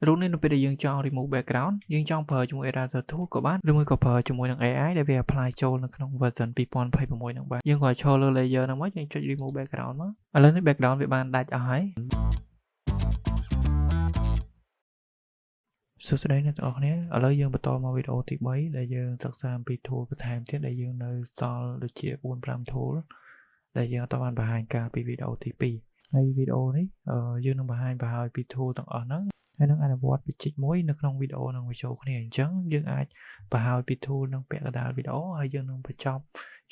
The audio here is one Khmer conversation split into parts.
រូបនេះនៅពេលដែលយើងចង់ remove background យើងចង់ប្រើជាមួយ Eraser tool ក៏បានឬមួយក៏ប្រើជាមួយនឹង AI ដែលវា apply ចូលនៅក្នុង version 2026នឹងបាទយើងគ្រាន់ឈរលើ layer ហ្នឹងមកយើងចុច remove background មកឥឡូវនេះ background វាបានដាច់អស់ហើយសួស្តីអ្នកទាំងអស់គ្នាឥឡូវយើងបន្តមកវីដេអូទី3ដែលយើងសិក្សាអំពី tool បន្ថែមទៀតដែលយើងនៅសល់ដូចជា 4-5 tool ដែលយើងអត់បានបង្ហាញកាលពីវីដេអូទី2ហើយវីដេអូនេះយើងនឹងបង្ហាញពី tool ទាំងអស់ហ្នឹងហើយនឹងអនុវត្តវិចិត្រមួយនៅក្នុងវីដេអូនឹងបញ្ចូលគ្នាអញ្ចឹងយើងអាចបង្ហាញពី tool នឹងពាក់កណ្ដាលវីដេអូហើយយើងនឹងបញ្ចប់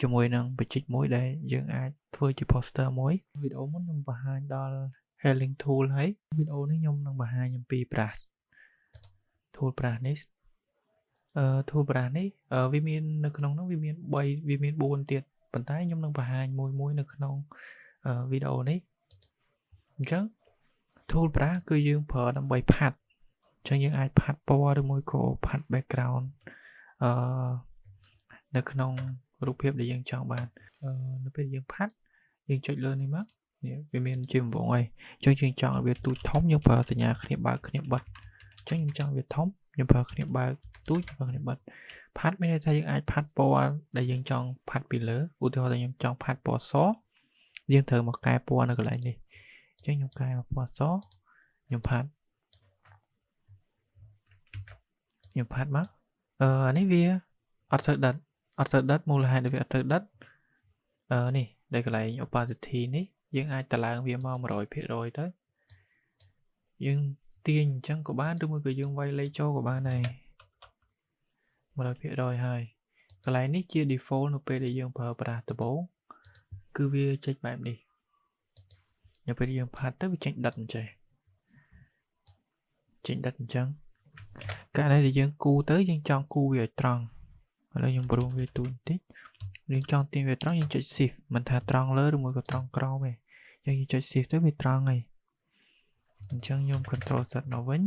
ជាមួយនឹងវិចិត្រមួយដែលយើងអាចធ្វើជា poster មួយវីដេអូមុនខ្ញុំបង្ហាញដល់ healing tool ហើយវីដេអូនេះខ្ញុំនឹងបង្ហាញអំពី brush tool brush នេះtool brush នេះវាមាននៅក្នុងនោះវាមាន3វាមាន4ទៀតប៉ុន្តែខ្ញុំនឹងបង្ហាញមួយនៅក្នុងវីដេអូនេះអញ្ចឹង tool brush គឺយើងប្រើដើម្បីផាត់អញ្ចឹងយើងអាចផាត់ពណ៌ឬមួយក៏ផាត់ background នៅក្នុងរូបភាពដែលយើងចង់បាននៅពេលយើងផាត់យើងចុចលើនេះមកនេះវាមានជារង្វង់ហើយអញ្ចឹងយើងចង់ឲ្យវាទូចធំយើងប្រើសញ្ញាគ្នាបើកគ្នាបិទអញ្ចឹងខ្ញុំចង់វាធំខ្ញុំប្រើគ្នាបើកទូចប្រើគ្នាបិទផាត់មានន័យថាយើងអាចផាត់ពណ៌ដែលយើងចង់ផាត់ពីលើឧទាហរណ៍ថាខ្ញុំចង់ផាត់ពណ៌សយើងត្រូវមកកែពណ៌នៅកន្លែងនេះអញ្ចឹងខ្ញុំកែមកពណ៌សខ្ញុំផាត់មកអានេះវាអត់ទៅដិតមូលហេតុដែលវាអត់ទៅដិតនេះដែលកន្លែង opacity នេះយើងអាចតម្លើងវាមក 100% ទៅយើងទាញអញ្ចឹងក៏បានឬមួយក៏យើងវាយលេខចូលក៏បានដែរ 100% ហើយកន្លែងនេះជា default នៅពេលដែលយើងប្រើប្រាស់ដំបូងគឺវាចេញបែបនេះនៅពេលយើងផាត់ទៅវាចេញដិតអញ្ចឹងកាលណាដែលយើងគូទៅយើងចង់គូវាឲ្យត្រង់ឥឡូវខ្ញុំប្រុងវាទូចបន្តិចយើងចង់ទាញវាត្រង់យើងចុច shift មិនថាត្រង់លើឬមួយក៏ត្រង់ក្រោមទេយើងចុច shift ទៅវាត្រង់ហើយអញ្ចឹងខ្ញុំ control Z មកវិញ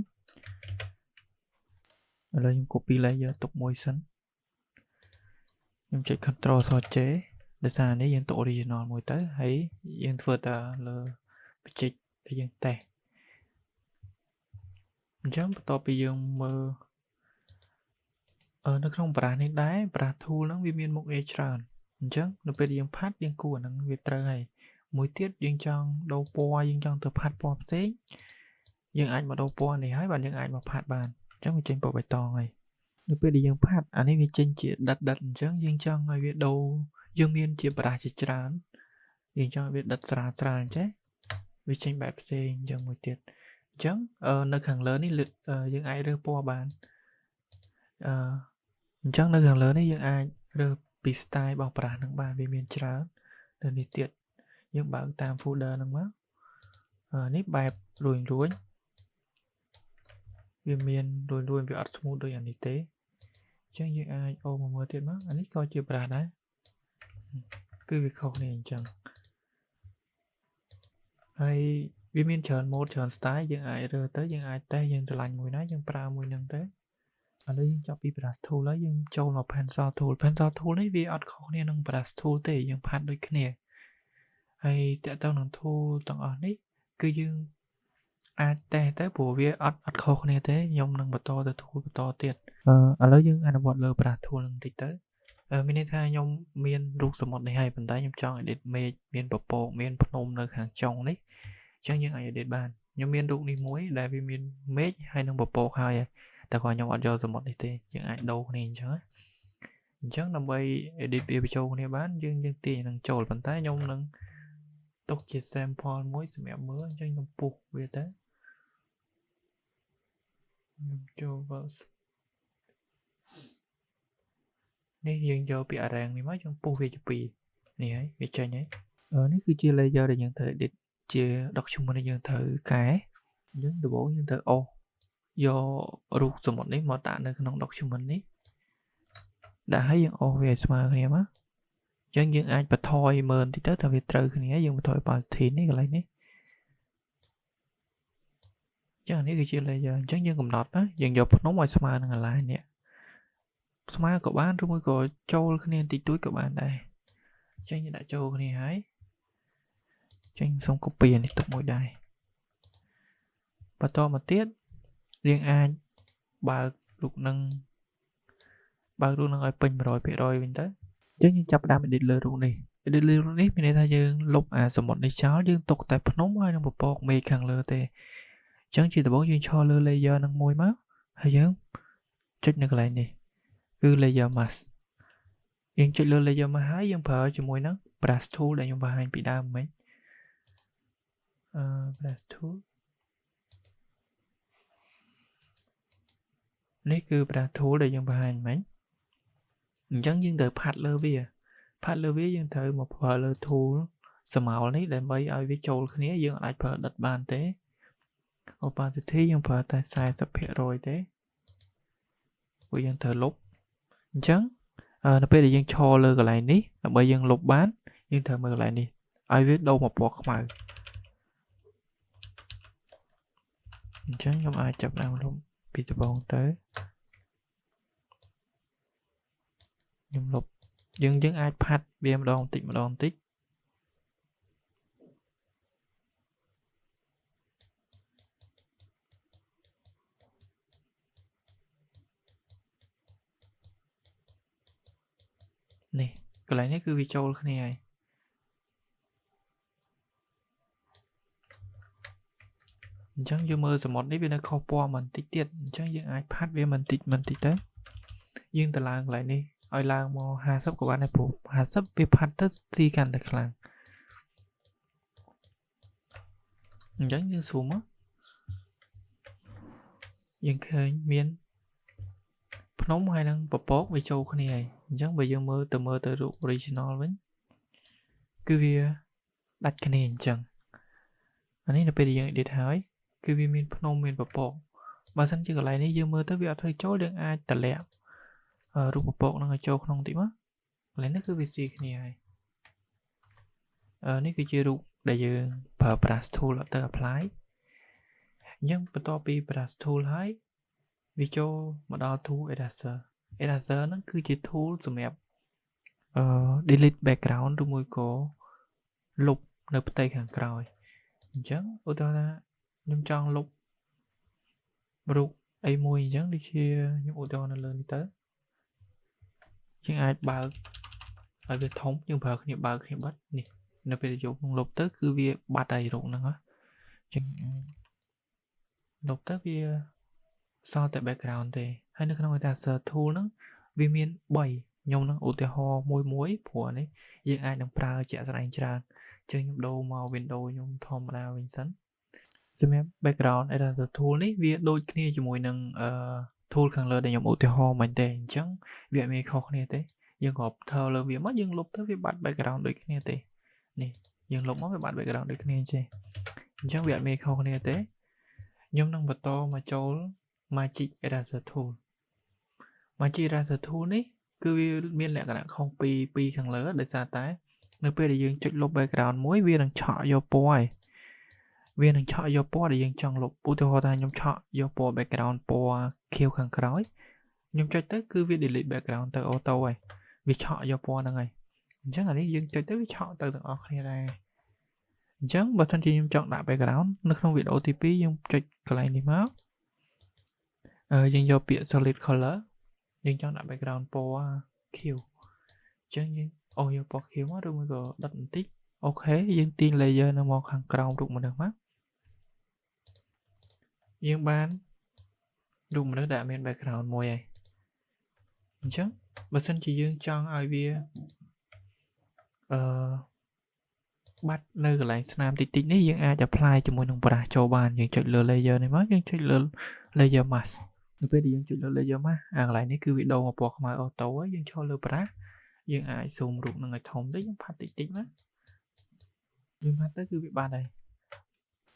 ឥឡូវខ្ញុំ copy layer ទុកមួយសិនខ្ញុំចុច control J ដោយសារនេះយើងទុក original មួយទៅហើយយើងធ្វើតែលើបច្ចេកដែលយើងតេស្តអញ្ចឹងបន្ទាប់ពីយើងមើលនៅក្នុងប្រាសនេះដែរប្រាស tool ហ្នឹងវាមានមុខងារច្រើនអញ្ចឹងនៅពេលយើងផាត់យើងគូអាហ្នឹងវាត្រូវហើយមួយទៀតយើងចង់ដូរពណ៌យើងចង់ទៅផាត់ពណ៌ផ្សេងយើងអាចមកដូរពណ៌នេះហើយបាទយើងអាចមកផាត់បានអញ្ចឹងវាចេញពណ៌បៃតងហើយនៅពេលដែលយើងផាត់អានេះវាចេញជាដិតអញ្ចឹងយើងចង់ឲ្យវាដូរយើងមានជាប្រាសជាច្រើនយើងចង់ឲ្យវាដិតស្រាលអញ្ចឹងវាចេញបែបផ្សេងអញ្ចឹងមួយទៀតអញ្ចឹងនៅខាងលើនេះយើងអាចរើសពណ៌បានអញ្ចឹងនៅខាងលើនេះយើងអាចរើសពី style របស់ប្រាសហ្នឹងបានវាមានច្រើននៅនេះទៀតយើងបើកតាម folder ហ្នឹងមកនេះបែបរួញវាមានរួញវាអត់ smooth ដូចអានេះទេអញ្ចឹងយើងអាចអូមកមើលទៀតមកអានេះក៏ជាប្រាសដែរគឺវាខុសគ្នាអញ្ចឹងហើយវាមានច្រើន mode ច្រើន style យើងអាចរើសទៅយើងអាចតេស្តយើងឆ្លាញ់មួយណាយើងប្រើមួយហ្នឹងទៅឥឡូវយើងចប់ពី brush tool ហើយយើងចូលមក pencil tool នេះវាអត់ខុសគ្នានឹង brush tool ទេយើងផាត់ដូចគ្នាហើយតើតើនឹង tool ទាំងអស់នេះគឺយើងអាចតេស្តទៅព្រោះវាអត់ខុសគ្នាទេខ្ញុំនឹងបន្តទៅ tool បន្តទៀតឥឡូវយើងអនុវត្តលើ brush tool នឹងបន្តិចទៅមានន័យថាខ្ញុំមានរូបសមុទ្រនេះហើយប៉ុន្តែខ្ញុំចង់ edit មេឃមានពពកមានភ្នំនៅខាងចុងនេះអញ្ចឹងយើងអាច edit បានខ្ញុំមានរូបនេះមួយដែលវាមានមេឃហើយនឹងពពកហើយតែគាត់ខ្ញុំអត់យកសមុទ្រនេះទេយើងអាចដូរគ្នាអញ្ចឹងដើម្បី edit វាបញ្ចូលគ្នាបានយើងទាញនឹងចូលប៉ុន្តែខ្ញុំនឹងទុកជា sample មួយសម្រាប់មើលអញ្ចឹងខ្ញុំពុះវាទៅខ្ញុំចូល verse នេះយើងយកពី arrange នេះមកយើងពុះវាជា2នេះហើយវាចេញហើយនេះគឺជា layer ដែលយើងត្រូវ edit ជា document ដែលយើងត្រូវកែអញ្ចឹងដំបូងយើងត្រូវអូសយករូបសមុទ្រនេះមកដាក់នៅក្នុង document នេះដាក់ឲ្យយើងអូសវាឲ្យស្មើគ្នាមកអញ្ចឹងយើងអាចបន្ថយមើលបន្តិចទៅថាវាត្រូវគ្នាយើងបន្ថយ opacity នេះកន្លែងនេះអញ្ចឹងនេះគឺជា layer អញ្ចឹងយើងកំណត់ណាយើងយកភ្នំឲ្យស្មើនឹង align នេះស្មើក៏បានឬមួយក៏ចូលគ្នាបន្តិចតួចក៏បានដែរអញ្ចឹងយើងដាក់ចូលគ្នាហើយអញ្ចឹងសូម copy នេះទុកមួយដែរបន្តមកទៀត យើងអាចបើករូបនឹងឲ្យពេញ 100% វិញទៅអញ្ចឹងយើងចាប់ផ្ដើម edit លើរូបនេះ edit លើរូបនេះមានន័យថាយើងលុបអាសមុទ្រនេះចោលយើងទុកតែភ្នំហើយនឹងពពកមេឃខាងលើទេអញ្ចឹងជាដំបូងយើងឈរលើ layer នឹងមួយមកហើយយើងចុចនៅកន្លែងនេះគឺ layer mask យើងចុចលើ layer mask ហើយយើងប្រើជាមួយនឹង brush tool ដែលខ្ញុំបង្ហាញពីដើមមិញbrush tool នេះគឺ brush tool ដែលយើងបង្ហាញមិញអញ្ចឹងយើងត្រូវផាត់លើវាយើងត្រូវមកប្រើលើ tool ស្មោលនេះដើម្បីឲ្យវាចូលគ្នាយើងអាចប្រើដិតបានទេ opacity យើងប្រើតែ 40% ទេព្រោះយើងត្រូវលុបអញ្ចឹងនៅពេលដែលយើងឈរលើកន្លែងនេះដើម្បីយើងលុបបានយើងត្រូវមើលកន្លែងនេះឲ្យវាដូរមកពណ៌ខ្មៅអញ្ចឹងខ្ញុំអាចចាប់ដើមលុបពីដំបូងទៅខ្ញុំលុបយើងអាចផាត់វាម្ដងបន្តិចនេះកន្លែងនេះគឺវាចូលគ្នាហើយអញ្ចឹងយើងមើលសមុទ្រនេះវានៅខុសពណ៌បន្តិចទៀតអញ្ចឹងយើងអាចផាត់វាបន្តិចទៅយើងទៅឡើងកន្លែងនេះឲ្យឡើងមក50ក៏បានដែរព្រោះ50វាផាត់ទៅស៊ីកាន់តែខ្លាំងអញ្ចឹងយើងស៊ូមមកយើងឃើញមានភ្នំហើយនឹងពពកវាចូលគ្នាហើយអញ្ចឹងបើយើងមើលទៅរូប original វិញគឺវាដាច់គ្នាអញ្ចឹងអានេះនៅពេលដែលយើង edit ហើយគឺវាមានភ្នំមានពពកបើសិនជាកន្លែងនេះយើងមើលទៅវាអត់ត្រូវចូលយើងអាចតម្លាក់រូបពពកនឹងឲ្យចូលក្នុងតិចមកកន្លែងនេះគឺវាស៊ីគ្នាហើយនេះគឺជារូបដែលយើងប្រើ brush tool ទៅ apply អញ្ចឹងបន្ទាប់ពី brush tool ហើយវាចូលមកដល់ tool eraser ហ្នឹងគឺជា tool សម្រាប់delete background ឬមួយក៏លុបនៅផ្ទៃខាងក្រោយអញ្ចឹងឧទាហរណ៍ថាខ្ញុំចង់លុបរូបអីមួយអញ្ចឹងដូចជាខ្ញុំឧទាហរណ៍នៅលើនេះទៅយើងអាចបើកឲ្យវាធំយើងប្រើគ្នាបើកគ្នាបិទនេះនៅពេលយកក្នុងលុបទៅគឺវាបាត់ហើយរូបហ្នឹងហ៎ចឹងលុបទៅវាសល់តែ background ទេហើយនៅក្នុង eraser tool ហ្នឹងវាមាន3ខ្ញុំនឹងឧទាហរណ៍មួយព្រោះនេះយើងអាចនឹងប្រើជាក់ស្ដែងច្រើនចឹងខ្ញុំដូរមក window ខ្ញុំធម្មតាវិញសិនសម្រាប់ background eraser tool នេះវាដូចគ្នាជាមួយនឹងtool ខាងលើដែលខ្ញុំឧទាហរណ៍មិញទេអញ្ចឹងវាអត់មានខុសគ្នាទេយើងគ្រាន់ធ្វើលើវាមកយើងលុបទៅវាបាត់ background ដូចគ្នាទេនេះយើងលុបមកវាបាត់ background ដូចគ្នាអញ្ចឹងវាអត់មានខុសគ្នាទេខ្ញុំនឹងបន្តមកចូល Magic Eraser Tool Magic Eraser Tool នេះគឺវាមានលក្ខណៈខុសពីខាងលើដោយសារតែនៅពេលដែលយើងចុចលុប background មួយវានឹងឆក់យកពណ៌ហើយវានឹងឆក់យកពណ៌ដែលយើងចង់លុបឧទាហរណ៍ថាខ្ញុំឆក់យកពណ៌ background ពណ៌ខៀវខាងក្រោយខ្ញុំចុចទៅគឺវា delete background ទៅ auto ហើយវាឆក់យកពណ៌ហ្នឹងហើយអញ្ចឹងអានេះយើងចុចទៅវាឆក់ទៅទាំងអស់គ្នាដែរអញ្ចឹងបើសិនជាខ្ញុំចង់ដាក់ background នៅក្នុងវីដេអូទី2យើងចុចកន្លែងនេះមកយើងយកពាក្យ solid color យើងចង់ដាក់ background ពណ៌ខៀវអញ្ចឹងយើងយកពណ៌ខៀវមកឬមួយក៏ដិតបន្តិចអូខេយើងទាញ layer នៅមកខាងក្រោមរូបមនុស្សមកយើងបានរូបមនុស្សដែលមាន background មួយហើយអញ្ចឹងបើសិនជាយើងចង់ឲ្យវាបាត់នៅកន្លែងស្នាមតិចនេះយើងអាច apply ជាមួយនឹង brush ចូលបានយើងចុចលើ layer នេះមកយើងចុចលើ layer mask នៅពេលដែលយើងចុចលើ layer mask អាកន្លែងនេះគឺវាដូរមកពណ៌ខ្មៅ auto ហើយយើងឈរលើ brush យើងអាច zoom រូបនឹងឲ្យធំទៅយើងផាត់តិចមកយើងផាត់ទៅគឺវាបាត់ហើយ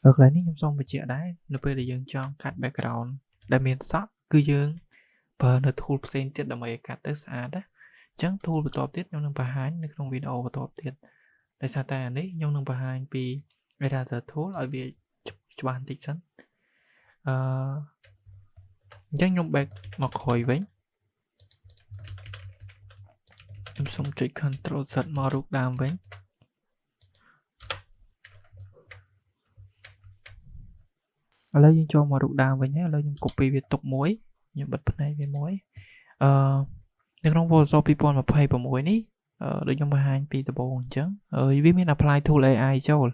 កន្លែងនេះខ្ញុំសូមបញ្ជាក់ដែរនៅពេលដែលយើងចង់កាត់ background ដែលមានសក់គឺយើងប្រើនៅ tool ផ្សេងទៀតដើម្បីឲ្យកាត់ទៅស្អាតណាអញ្ចឹង tool បន្ទាប់ទៀតខ្ញុំនឹងបង្ហាញនៅក្នុងវីដេអូបន្ទាប់ទៀតដោយសារតែអានេះខ្ញុំនឹងបង្ហាញពី eraser tool ឲ្យវាច្បាស់បន្តិចសិនអញ្ចឹងខ្ញុំ back មកក្រោយវិញខ្ញុំសូមចុច Ctrl Z មករូបដើមវិញ ឥឡូវយើងចូលមករូបដើមវិញឥឡូវខ្ញុំ copy វាទុកមួយខ្ញុំបិទផ្នែកវាមួយនៅក្នុង Photoshop 2026នេះដូចខ្ញុំបង្ហាញពីដំបូងអញ្ចឹងវាមាន apply tool AI ចូល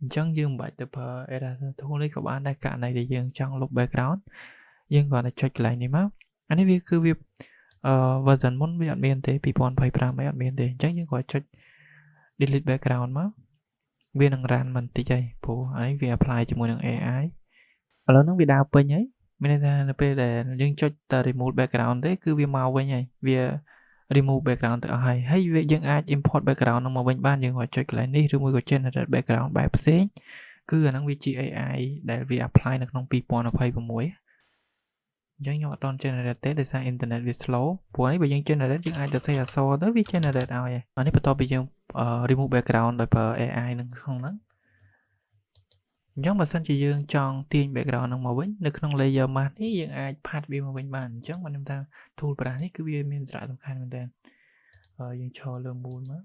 អញ្ចឹងយើងមិនបាច់ទៅប្រើ eraser tool នេះក៏បានដែរករណីដែលយើងចង់លុប background យើងគ្រាន់តែចុចកន្លែងនេះមកអានេះវាគឺវាversion មុនវាអត់មានទេ2025អត់មានទេអញ្ចឹងយើងគ្រាន់ចុច delete background មកវានឹង run មិនតិចទេព្រោះអានេះវា apply ជាមួយនឹង AI ឥឡូវហ្នឹងវាដើរពេញហើយមានន័យថានៅពេលដែលយើងចុចតែ remove background ទេគឺវាមកវិញហើយវា remove background ទៅអស់ហើយយើងអាច import background ហ្នឹងមកវិញបានយើងគាត់ចុចកន្លែងនេះឬមួយក៏ generate background បែបផ្សេងគឺអាហ្នឹងវាជា AI ដែលវា apply នៅក្នុង2026អញ្ចឹងខ្ញុំអត់តន់ generate ទេដោយសារ internet វា slow ព្រោះនេះបើយើង generate យើងអាចទៅសេអក្សរទៅវា generate ឲ្យហើយអានេះបន្ទាប់ពីយើង remove background ដោយប្រើ AI នឹងក្នុងហ្នឹងអញ្ចឹងបើសិនជាយើងចង់ទាញ background ហ្នឹងមកវិញនៅក្នុង layer mask នេះយើងអាចផាត់វាមកវិញបានអញ្ចឹងខ្ញុំថា tool ប្រាស់នេះគឺវាមានសារៈសំខាន់មែនទែនយើងឈរលើមូលមក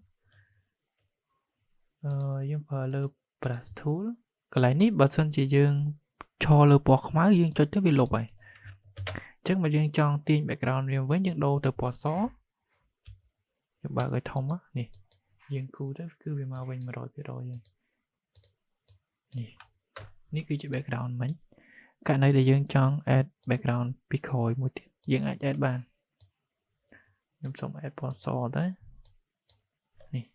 យើងប្រើលើ brush tool កន្លែងនេះបើសិនជាយើងឈរលើពណ៌ខ្មៅយើងចុចទៅវាលុបហើយអញ្ចឹងបើយើងចង់ទាញ background វាវិញយើងដូរទៅពណ៌សយើងបើកឲ្យធំនេះយើងគូទៅគឺវាមកវិញ 100% នេះគឺជា background មិញករណីដែលយើងចង់ add background ពីក្រោយមួយទៀតយើងអាច add បានខ្ញុំសូម add ពណ៌សទៅនេះ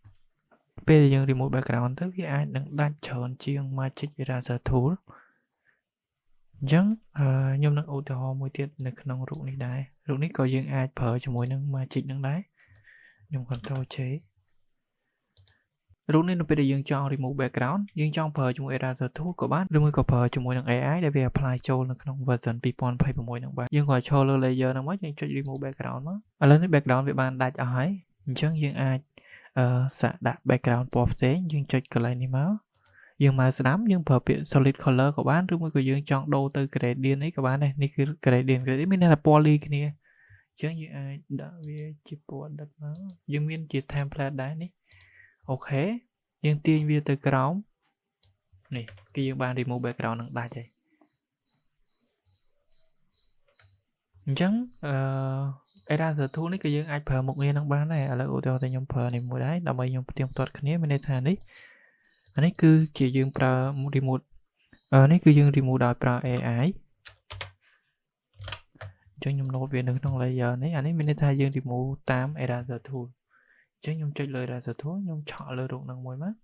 ពេលយើង remove background ទៅវាអាចនឹងដាច់ច្រើនជាង Magic Eraser Tool អញ្ចឹងខ្ញុំនឹងឧទាហរណ៍មួយទៀតនៅក្នុងរូបនេះដែររូបនេះក៏យើងអាចប្រើជាមួយនឹង Magic នឹងដែរខ្ញុំ Ctrl J រូបនេះនៅពេលដែលយើងចង់ remove background យើងចង់ប្រើជាមួយ Eraser Tool ក៏បានឬមួយក៏ប្រើជាមួយនឹង AI ដែលវា apply ចូលនៅក្នុង version 2026នឹងបានយើងក៏ឈរលើ layer ហ្នឹងមកយើងចុច remove background មកឥឡូវនេះ background វាបានដាច់អស់ហើយអញ្ចឹងយើងអាចសាកដាក់ background ពណ៌ផ្សេងយើងចុចកន្លែងនេះមកយើងមកស្ដាំយើងប្រើពាក្យ solid color ក៏បានឬមួយក៏យើងចង់ដូរទៅ gradient អីក៏បានដែរនេះគឺ gradient មានន័យថាពណ៌លីគ្នាអញ្ចឹងយើងអាចដាក់វាជាពណ៌ដិតមកយើងមានជា template ដែរនេះអូខេយើងទាញវាទៅក្រោមនេះគឺយើងបាន remove background នឹងដាច់ហើយអញ្ចឹងEraser Tool នេះគឺយើងអាចប្រើមុខងារនឹងបានដែរឥឡូវឧទាហរណ៍តែខ្ញុំប្រើនេះមួយដែរដើម្បីខ្ញុំផ្ទៀងផ្ទាត់គ្នាមានន័យថានេះអានេះគឺជាយើងប្រើ remove នេះគឺយើង remove ដោយប្រើ AI អញ្ចឹងខ្ញុំ note វានៅក្នុង layer នេះអានេះមានន័យថាយើង remove តាម Eraser Tool អញ្ចឹងខ្ញុំចុចលើ Eraser Tool ខ្ញុំឆក់លើរូបនឹងមួយមក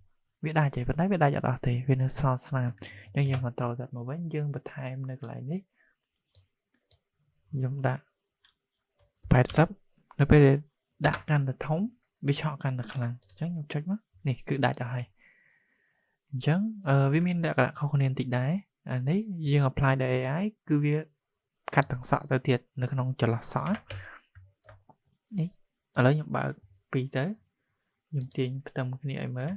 វាដាច់ទេប៉ុន្តែវាដាច់អត់អស់ទេវានៅសល់ស្នាមអញ្ចឹងយើង Ctrl Z មកវិញយើងបន្ថែមនៅកន្លែងនេះខ្ញុំដាក់80នៅពេលដាក់កាន់តែធំវាឆក់កាន់តែខ្លាំងអញ្ចឹងខ្ញុំចុចមកនេះគឺដាច់អស់ហើយអញ្ចឹងវាមានលក្ខណៈខុសគ្នាបន្តិចដែរអានេះយើង apply ដោយ AI គឺវាកាត់ទាំងសក់ទៅទៀតនៅក្នុងចន្លោះសក់នេះឥឡូវខ្ញុំបើកពីរទៅខ្ញុំទាញផ្ទឹមគ្នាឲ្យមើល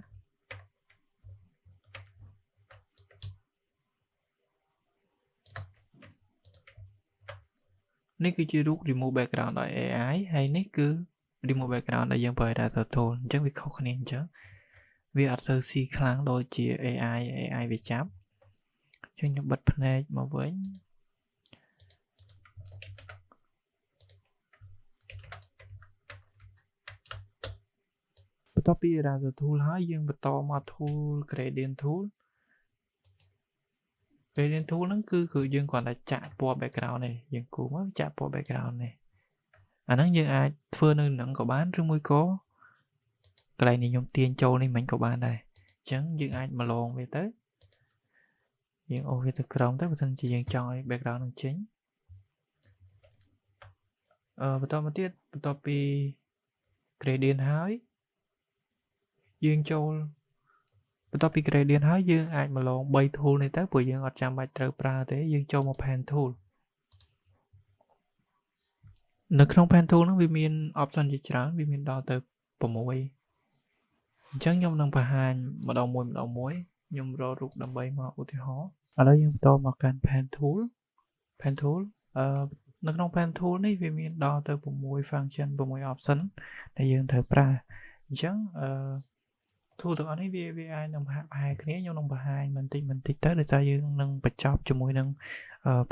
នេះគឺជារូប remove background ដោយ AI ហើយនេះគឺ remove background ដែលយើងប្រើ Eraser Tool អញ្ចឹងវាខុសគ្នាអញ្ចឹងវាអត់សូវស៊ីខ្លាំងដូចជា AI វាចាប់អញ្ចឹងខ្ញុំបិទភ្នែកមកវិញបន្ទាប់ពី Eraser Tool ហើយយើងបន្តមក tool Gradient Tool ហ្នឹងគឺយើងគ្រាន់តែចាក់ពណ៌ background ទេយើងគូមកចាក់ពណ៌ background នេះអាហ្នឹងយើងអាចធ្វើនៅនឹងក៏បានឬមួយក៏កន្លែងនេះខ្ញុំទាញចូលនេះមិនក៏បានដែរអញ្ចឹងយើងអាចមកឡងវាទៅយើងអូសវាទៅក្រោមទៅបើមិនជាយើងចង់ឲ្យ background នឹងចេញបន្តមកទៀតបន្ទាប់ពី gradient ហើយយើងចូលបន្ទាប់ពី gradient ហើយយើងអាចមកឡង3 tool នេះទៅព្រោះយើងអត់ចាំបាច់ត្រូវប្រើទេយើងចូលមក pen tool នៅក្នុង pen tool ហ្នឹងវាមាន option ជាច្រើនវាមានដល់ទៅ6អញ្ចឹងខ្ញុំនឹងបង្ហាញម្ដងមួយខ្ញុំរករូបដើម្បីមកឧទាហរណ៍ឥឡូវយើងបន្តមកកាន់ pen tool នៅក្នុង pen tool នេះវាមានដល់ទៅ6 function 6 option ដែលយើងត្រូវប្រើអញ្ចឹង tool ទាំងអស់នេះវាអាចនឹងហាក់ប្រហែលគ្នាខ្ញុំនឹងបង្ហាញបន្តិចទៅដោយសារយើងនឹងបញ្ចប់ជាមួយនឹង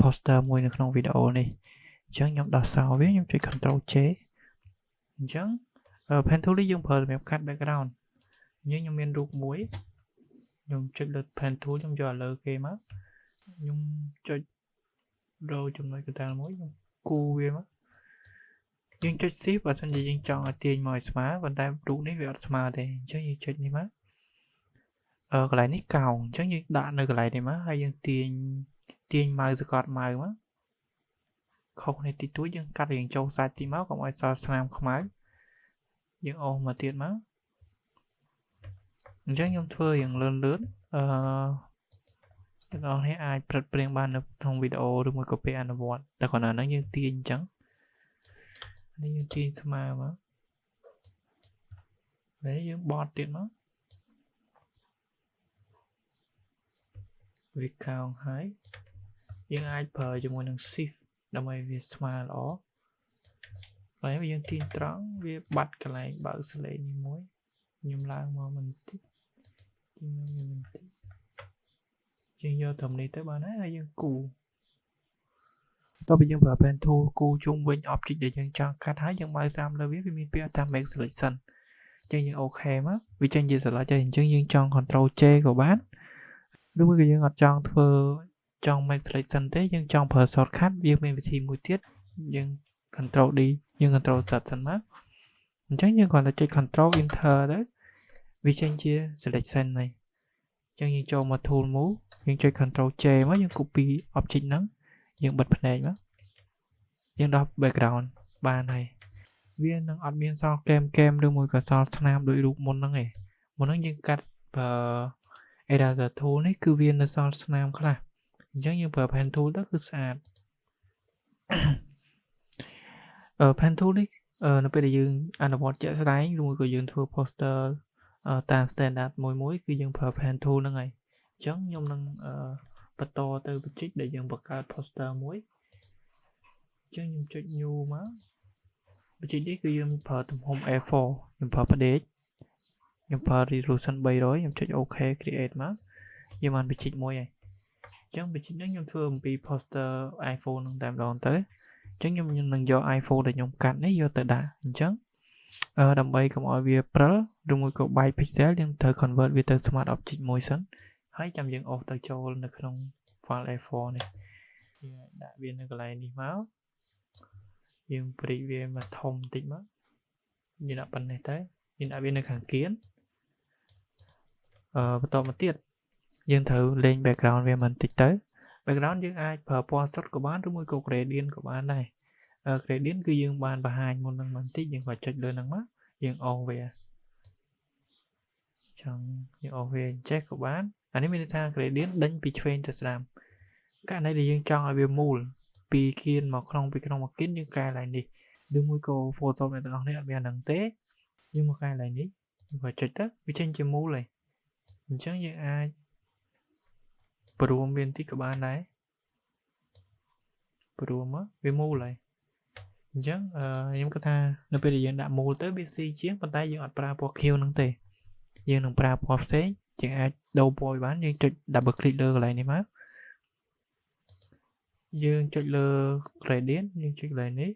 poster មួយនៅក្នុងវីដេអូនេះអញ្ចឹងខ្ញុំដោះសោវាខ្ញុំចុច Ctrl J អញ្ចឹង pen tool នេះយើងប្រើសម្រាប់កាត់ background ខ្ញុំមានរូបមួយខ្ញុំចុចលើ pen tool ខ្ញុំយកលើគេមកខ្ញុំចុច row ចំណុចកណ្ដាលមួយខ្ញុំគូវាមកយើងចុច shift បើសិនជាយើងចង់ឲ្យទាញមកឲ្យស្មើប៉ុន្តែរូបនេះវាអត់ស្មើទេអញ្ចឹងយើងចុចនេះមកកន្លែងនេះកោងអញ្ចឹងយើងដាក់នៅកន្លែងនេះមកហើយយើងទាញម៉ៅសកត់ម៉ៅមកខុសគ្នាតិចតួចយើងកាត់រៀងចូលសាច់តិចមកកុំឲ្យសល់ស្នាមខ្មៅយើងអូសមកទៀតមកអញ្ចឹងខ្ញុំធ្វើយ៉ាងលឿនអ្នកនរនេះអាចព្រឹត្តព្រៀងបាននៅក្នុងវីដេអូឬមួយក៏ពេលអនុវត្តតែគ្រាន់តែហ្នឹងយើងទាញអញ្ចឹងនេះយើងទាញស្មើមកហើយយើងបត់ទៀតមកវាកោងហើយយើងអាចប្រើជាមួយនឹង shift ដើម្បីវាស្មើល្អហើយយើងទាញត្រង់វាបាត់កន្លែងបើកសលេងនេះមួយខ្ញុំឡើងមកបន្តិចយើងយកត្រឹមនេះទៅបានហើយយើងគូតទៅយើងប្រើ pen tool គូជុំវិញ object ដែលយើងចង់កាត់ហើយយើងបើកស្រាមលើវាមានពាក្យថា make selection អញ្ចឹងយើងអូខេមកវាចេញជា select ហើយអញ្ចឹងយើងចង់ Ctrl J ក៏បានឬមួយក៏យើងអត់ចង់ធ្វើចង់ make selection ទេយើងចង់ប្រើ shortcut វាមានវិធីមួយទៀតយើង Ctrl D យើង Ctrl Z សិនមកអញ្ចឹងយើងគ្រាន់តែចុច Ctrl Enter ទៅវាចេញជា selection ហើយអញ្ចឹងយើងចូលមក tool move យើងចុច Ctrl J មកយើង copy object ហ្នឹងយើងបិទភ្នែកមកយើងដោះ background បានហើយវានឹងអត់មានសល់កែមឬមួយក៏សល់ស្នាមដូចរូបមុនហ្នឹងឯងមុនហ្នឹងយើងកាត់eraser tool នេះគឺវានៅសល់ស្នាមខ្លះអញ្ចឹងយើងប្រើ pen tool ទៅគឺស្អាតpen tool នេះនៅពេលដែលយើងអនុវត្តជាក់ស្ដែងឬមួយក៏យើងធ្វើ poster តាម standard មួយគឺយើងប្រើ pen tool ហ្នឹងហើយអញ្ចឹងខ្ញុំនឹងបន្តទៅបច្ចេកដែលយើងបង្កើត poster មួយអញ្ចឹងខ្ញុំចុច new មកបច្ចេកនេះគឺយើងប្រើទំហំ A4 ខ្ញុំប្រើផ្ដេកខ្ញុំប្រើ resolution 300ខ្ញុំចុច OK create មកយើងបានបច្ចេកមួយហើយអញ្ចឹងបច្ចេកនេះខ្ញុំធ្វើអំពី poster iPhone នឹងតែម្ដងទៅអញ្ចឹងខ្ញុំនឹងយក iPhone ដែលខ្ញុំកាត់នេះយកទៅដាក់អញ្ចឹងដើម្បីកុំឲ្យវាព្រិលឬមួយក៏បែក pixel យើងត្រូវ convert វាទៅ smart object មួយសិនហើយចាំយើងអូសទៅចូលនៅក្នុង file A4 នេះយើងដាក់វានៅកន្លែងនេះមកយើងព្រីកវាមកធំបន្តិចមកយើងដាក់ប៉ុណ្ណេះទៅយើងដាក់វានៅខាងគៀនបន្តមកទៀតយើងត្រូវលេង background វាបន្តិចទៅ background យើងអាចប្រើពណ៌សុទ្ធក៏បានឬមួយក៏ gradient ក៏បានដែរgradient គឺយើងបានបង្ហាញមុននឹងបន្តិចយើងក៏ចុចលើហ្នឹងមកយើងអូសវាចង់យើងអូសវាចេះក៏បានអានេះមានន័យថា gradient ដេញពីឆ្វេងទៅស្ដាំករណីដែលយើងចង់ឲ្យវាមូលពីគៀនមកក្នុងមកគៀនយើងកែឡើងនេះឬមួយក៏ Photoshop អ្នកទាំងអស់នេះអត់មានហ្នឹងទេយើងមកកែឡើងនេះយើងក៏ចុចទៅវាចេញជាមូលហើយអញ្ចឹងយើងអាចព្រមវាបន្តិចក៏បានដែរព្រមមកវាមូលហើយអញ្ចឹងខ្ញុំគិតថានៅពេលដែលយើងដាក់មូលទៅវាស៊ីជាងប៉ុន្តែយើងអត់ប្រើពណ៌ខៀវហ្នឹងទេយើងនឹងប្រើពណ៌ផ្សេងយើងអាចដូរពណ៌បានយើងចុច double click លើកន្លែងនេះមកយើងចុចលើ gradient យើងចុចកន្លែងនេះ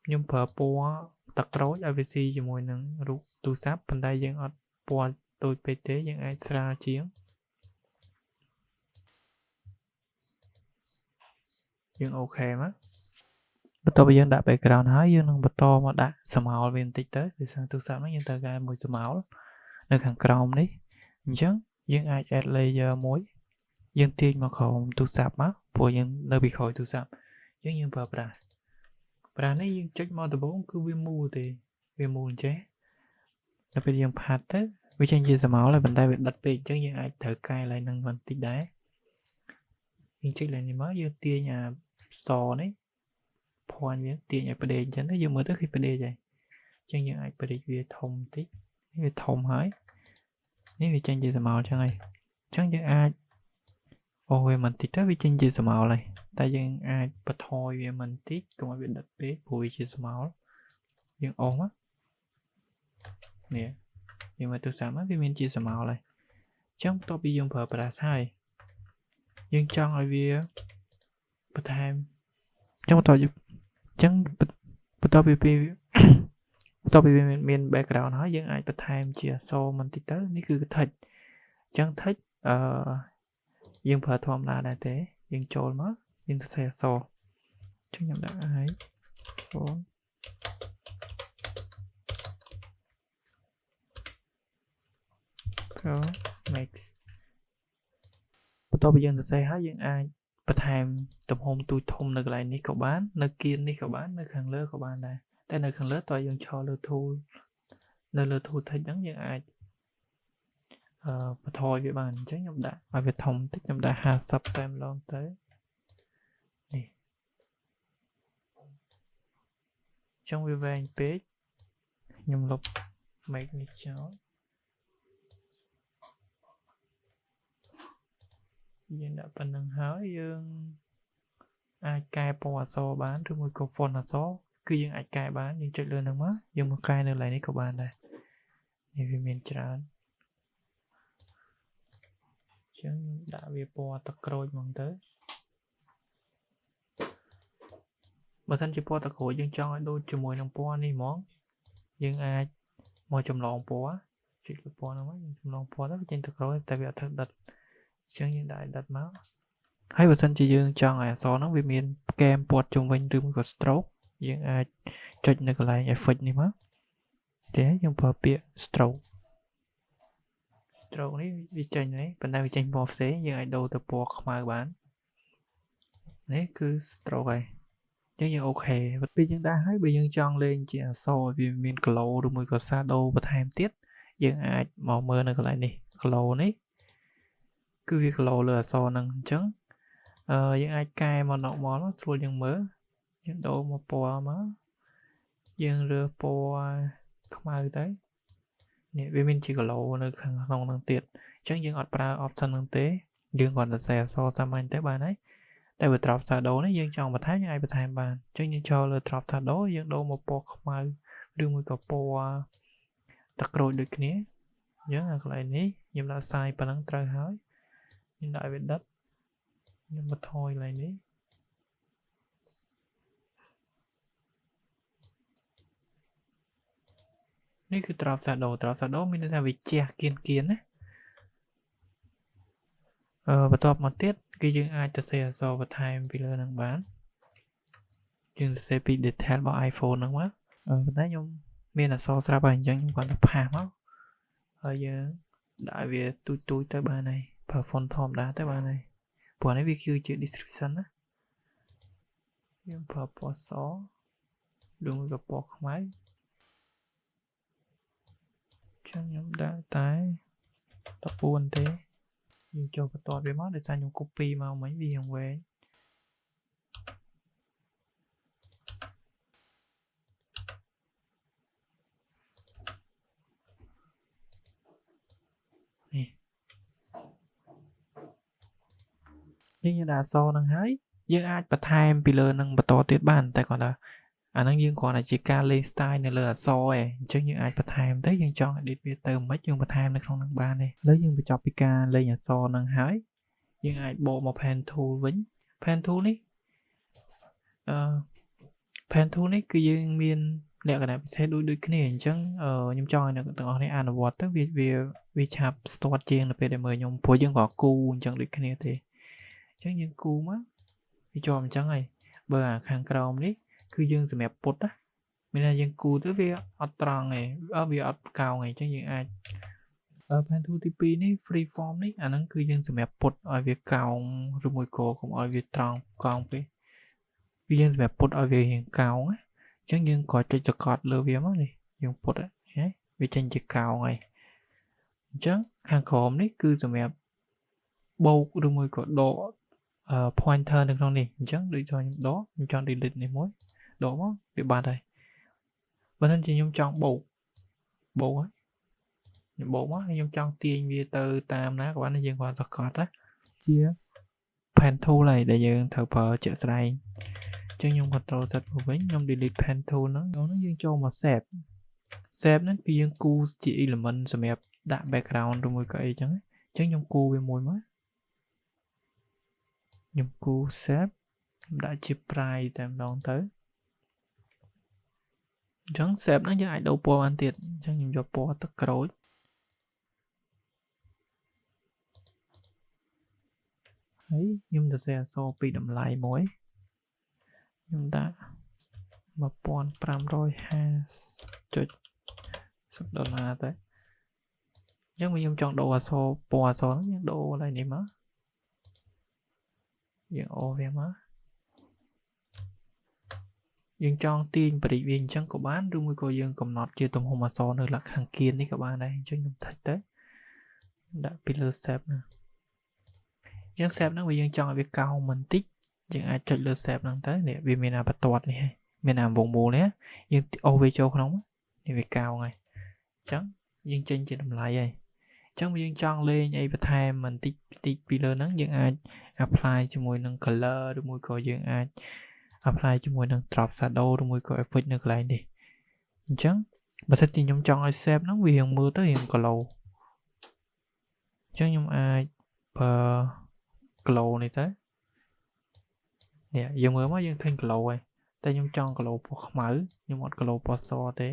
ខ្ញុំប្រើពណ៌ទឹកក្រូចឲ្យវាស៊ីជាមួយនឹងរូបទូរស័ព្ទប៉ុន្តែយើងអត់ពណ៌ដូចពេកទេយើងអាចស្រាលជាងយើងអូខេមកបន្ទាប់ពីយើងដាក់ background ហើយយើងនឹងបន្តមកដាក់ស្រមោលវាបន្តិចទៅដោយសារទូរស័ព្ទហ្នឹងយើងត្រូវការមួយស្រមោលនៅខាងក្រោមនេះអញ្ចឹងយើងអាច add layer មួយយើងទាញមកក្រោមទូរស័ព្ទមកព្រោះយើងនៅពីក្រោយទូរស័ព្ទអញ្ចឹងយើងប្រើ brush នេះយើងចុចមកដំបូងគឺវាមូលទេវាមូលអញ្ចេះដល់ពេលយើងផាត់ទៅវាចេញជាស្រមោលហើយប៉ុន្តែវាដិតពេកអញ្ចឹងយើងអាចត្រូវកែឡើងនឹងបន្តិចដែរយើងចុចឡើងនេះមកយើងទាញអាសនេះភ័ណ្ឌវាទាញឲ្យផ្ដេកអញ្ចឹងទៅយើងមើលទៅឃើញផ្ដេកហើយអញ្ចឹងយើងអាចផ្ដេកវាធំបន្តិចនេះវាធំហើយនេះវាចេញជាស្រមោលអញ្ចឹងហើយអញ្ចឹងយើងអាចអូវាបន្តិចទៅវាចេញជាស្រមោលហើយតែយើងអាចបន្ថយវាបន្តិចកុំឲ្យវាដិតពេកព្រោះវាជាស្រមោលយើងអូសមកនេះ nhưng mà tôi sắm á vì mình chia sẻ màu này chẳng tôi bị dùng phở bật hai nhưng trong ở vì bật tham chẳng tôi chẳng bật tôi bị tôi bị miền background nói nhưng ai bật tham chia so mình tí tới ní cứ thật chẳng thích nhưng phở thòm là đại thế nhưng trôi mất nhưng tôi sẽ so chứ nhầm đã ấy số pro max tôi bây giờ tôi sẽ hết những ai bật hàm tầm hôm tôi thông được lại ní cậu bán nơi kia ní cậu bán nơi khăn lỡ cậu bán này tại nơi khăn lỡ tôi dùng cho lơ thu nơi lơ thu thấy đắng những ai thôi với bạn chắc nhầm đã và việc thông tích nhầm đã hà sắp tem lon tới nè trong video page nhầm lục make me cháu nhưng đã phần năng hỏi dương ai cài bỏ so bán rồi một cục phone là số cứ dương ai cài bán nhưng chạy lên được mất dương một cài nữa lại ní của bạn này thì vì mình trả chứ đã vì bỏ tắc rồi bằng tới mà sân chỉ bỏ tắc rồi dương cho đôi cho mùi nông bỏ đi món dương ai mùi chùm lòng bỏ chỉ là bỏ nó mới chùm lòng bỏ đó trên tắc rồi tại vì thật đặt chứ những đại đặt máu hay bản thân chỉ dương cho ngày số nó vì miền kem bọt chung quanh rừng của stroke dương ai chọn được lại effect này mất thế nhưng phở bịa stroke này vì tranh này bên đây vì tranh bọt xế nhưng ai đầu từ bọt mà bán đấy cứ stroke này chứ nhưng ok và bây giờ đã thấy bây giờ chọn lên chỉ là so vì miền glow rồi mới có shadow và thêm tiết nhưng ai màu mơ này lại này glow này cứ việc glow là so năng trắng những ai cài mà nọ món nó rồi những mớ những đồ mà bò mà những rửa bò không ai tới nè vì mình chỉ có lộ nơi khăn lòng năng tiệt chẳng những ọt ra option năng tế nhưng còn là xe so sa anh tới bàn ấy tại vì drop xa đấu này nhưng chọn mà thấy những ai bị tham bàn chẳng những cho là drop xa đấu những đồ mà bò không ai đưa một cái bò tắc rồi được nhé nhớ lại ní nhưng là sai và năng trời hỏi nhưng đại về đất nhưng mà thôi lại níนี่คือตราบสาโดมีในทางวิจัยkiến á và tập một tiết cái dương aiจะ share so với time video năng bán dương sẽ bị detect vào iPhone năng quá mình thấy nhung miền là so ra bài chẳng nhưng còn tập hàm á giờ đại về tôi tới bài này per phone thom đá tới bài này bỏ này video chữ description á nhưng per post số đúng gặp bỏ máy chẳng nhóm đã tái tập buồn thế nhưng cho cái toàn về mất để ra những copy mà mấy vì hồng về nè nhưng như là so năng hái nhưng ai bật time pillar năng bật to tiết bàn tại còn là năng dương còn là chỉ ca lên style này là so chứ những ai bật time tới dương cho đi về từ mấy dương bật time này không năng ba này lấy dương bị chọc pika lên nhà so năng hái nhưng ai bộ một pen tool vĩnh pen tool này pen tool này cứ dương miền lẹ cái này sẽ đôi cái này chẳng nhưng cho này từng này ăn vọt tới vì chạp start chiên là về để mời nhung phối dương gõ cu chẳng được cái này thì chẳng những cu má vì cho mình chẳng này bờ hàng cầu đấy cứ dương sẽ mẹp bột á mình là dương cu tới vì ở tròn này ở vì ở cao này chẳng những ai pen tool TP này freeform này nó cứ dương sẽ mẹp bột ở việc cao rồi mùi cổ cũng ở việc tròn còn vì dương sẽ mẹp bột ở việc hiện cao á chẳng những có cho cọt lơ viếng này dùng bột á vì tranh chỉ cao này chẳng hàng khóm đấy cứ sẽ mẹp bầu rồi mùi cổ độ pointer được không này chẳng để cho đó chọn delete này mối đó mà bị bàn đây bản thân chỉ nhung chọn bộ á bộ má nhung chọn tiền về từ tam ná của bạn dương qua giật cọt á chia pen tool này để dương thợ phở chợ đây chứ nhung control giật với nhung delete pen tool nó dương cho mà xẹp save ហ្នឹងគឺយើងគូជា element សម្រាប់ដាក់ background ឬមួយក៏អីចឹងខ្ញុំគូវាមួយមកខ្ញុំគូ save ខ្ញុំដាក់ជា price តែម្ដងទៅអញ្ចឹង save ហ្នឹងយើងអាចដូរពណ៌បានទៀតអញ្ចឹងខ្ញុំយកពណ៌ទឹកក្រូចហើយខ្ញុំទៅសេអក្សរពីតម្លៃមួយខ្ញុំដាក់$1550.10ទៅអញ្ចឹងខ្ញុំចង់ដូរអក្សរពណ៌អក្សរហ្នឹងយើងដូរកន្លែងនេះមកយើងអូវាមកយើងចង់ទាញបរិយាវាអញ្ចឹងក៏បានឬមួយក៏យើងកំណត់ជាទំហំអក្សរនៅខាងគៀននេះក៏បានដែរអញ្ចឹងខ្ញុំថិចទៅដាក់ពីលើ save ហ្នឹងអញ្ចឹង save ហ្នឹងវាយើងចង់ឲ្យវាកោងបន្តិចយើងអាចចុចលើ save ហ្នឹងទៅនេះវាមានអាបន្ទាត់នេះហើយមានអាវងមូលនេះយើងអូសវាចូលក្នុងនេះវាកោងហើយអញ្ចឹងយើងចេញជាតម្លៃហើយអញ្ចឹងយើងចង់លេងអីបន្ថែមបន្តិចពីលើហ្នឹងយើងអាច apply ជាមួយនឹង color ឬមួយក៏យើងអាច apply ជាមួយនឹង drop shadow ឬមួយក៏ effect នៅកន្លែងនេះអញ្ចឹងបើសិនជាខ្ញុំចង់ឲ្យ save ហ្នឹងវាមើលទៅរៀង glow អញ្ចឹងខ្ញុំអាចបើ glow នេះទៅនេះយើងមើលមកយើងឃើញ glow ហើយតែខ្ញុំចង់ glow ពណ៌ខ្មៅខ្ញុំអត់ glow ពណ៌សទេ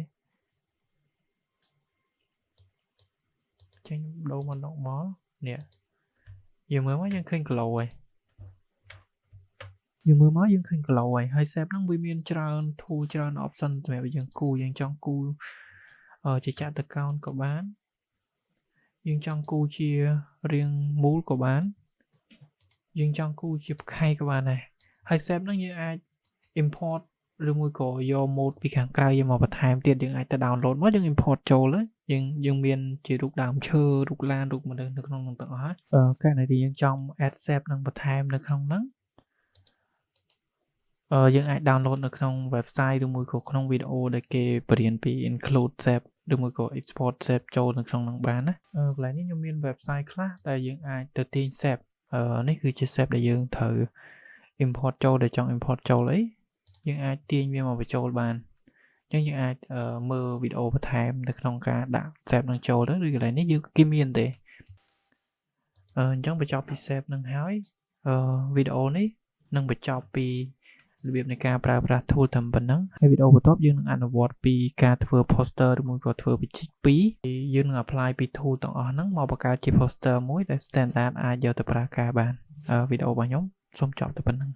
ចេញដូរមក normal នេះយើងមើលមកយើងឃើញ glow ហើយយើងមើលមកយើងឃើញ glow ហើយ save ហ្នឹងវាមានច្រើន tool ច្រើន option សម្រាប់យើងគូយើងចង់គូជាចាក់ទៅកោនក៏បានយើងចង់គូជារាងមូលក៏បានយើងចង់គូជាផ្កាយក៏បានដែរហើយ save ហ្នឹងយើងអាច import ឬមួយក៏យក mode ពីខាងក្រៅយកមកបន្ថែមទៀតយើងអាចទៅ download មកយើង import ចូលយើងមានជារូបដើមឈើរូបឡានរូបមនុស្សនៅក្នុងហ្នឹងទាំងអស់ហើយករណីដែលយើងចង់ add save នឹងបន្ថែមនៅក្នុងហ្នឹងយើងអាច download នៅក្នុង website ឬមួយក៏ក្នុងវីដេអូដែលគេបរៀនពី include save ឬមួយក៏ export save ចូលនៅក្នុងហ្នឹងបានណាកន្លែងនេះខ្ញុំមាន website ខ្លះដែលយើងអាចទៅទាញ save នេះគឺជា save ដែលយើងត្រូវ import ចូលដែលចង់ import ចូលអីយើងអាចទាញវាមកបញ្ចូលបានអញ្ចឹងយើងអាចមើលវីដេអូបន្ថែមនៅក្នុងការដាក់ save នឹងចូលទៅឬកន្លែងនេះយើងគេមានទេអញ្ចឹងបញ្ចប់ពី save នឹងហើយវីដេអូនេះនឹងបញ្ចប់ពីរបៀបនៃការប្រើប្រាស់ tool តែប៉ុណ្ណឹងហើយវីដេអូបន្ទាប់យើងនឹងអនុវត្តពីការធ្វើ poster ឬមួយក៏ធ្វើវិជីក2យើងនឹង apply ពី tool ទាំងអស់ហ្នឹងមកបង្កើតជា poster មួយដែល standard អាចយកទៅប្រើការបានវីដេអូរបស់ខ្ញុំសូមចប់តែប៉ុណ្្នឹង